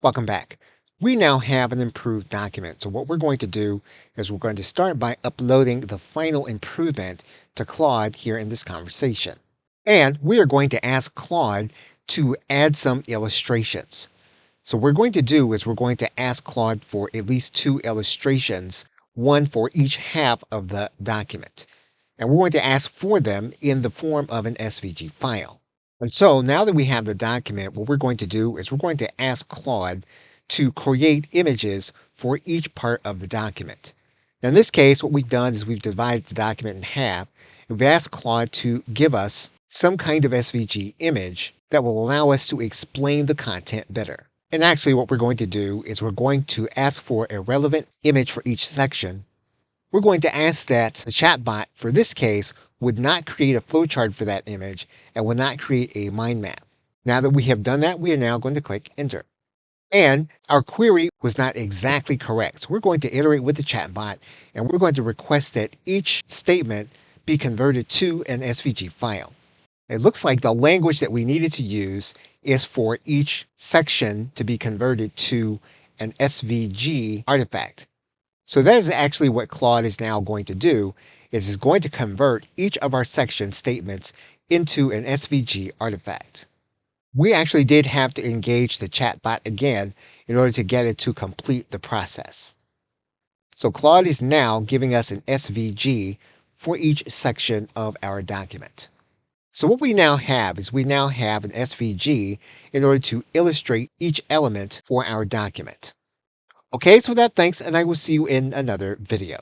Welcome back. We now have an improved document. So what we're going to do is we're going to start by uploading the final improvement to Claude here in this conversation. And we are going to ask Claude to add some illustrations. So what we're going to do is we're going to ask Claude for at least two illustrations, one for each half of the document. And we're going to ask for them in the form of an SVG file. And so now that we have the document, what we're going to do is we're going to ask Claude to create images for each part of the document. Now in this case, what we've done is we've divided the document in half, and we've asked Claude to give us some kind of SVG image that will allow us to explain the content better. And actually what we're going to do is we're going to ask for a relevant image for each section. We're going to ask that the chatbot, for this case, would not create a flowchart for that image and would not create a mind map. Now that we have done that, we are now going to click enter. And our query was not exactly correct. So we're going to iterate with the chatbot and we're going to request that each statement be converted to an SVG file. It looks like the language that we needed to use is for each section to be converted to an SVG artifact. So that is actually what Claude is now going to do, is it's going to convert each of our section statements into an SVG artifact. We actually did have to engage the chatbot again in order to get it to complete the process. So Claude is now giving us an SVG for each section of our document. So what we now have is we now have an SVG in order to illustrate each element for our document. Okay, so with that, thanks, and I will see you in another video.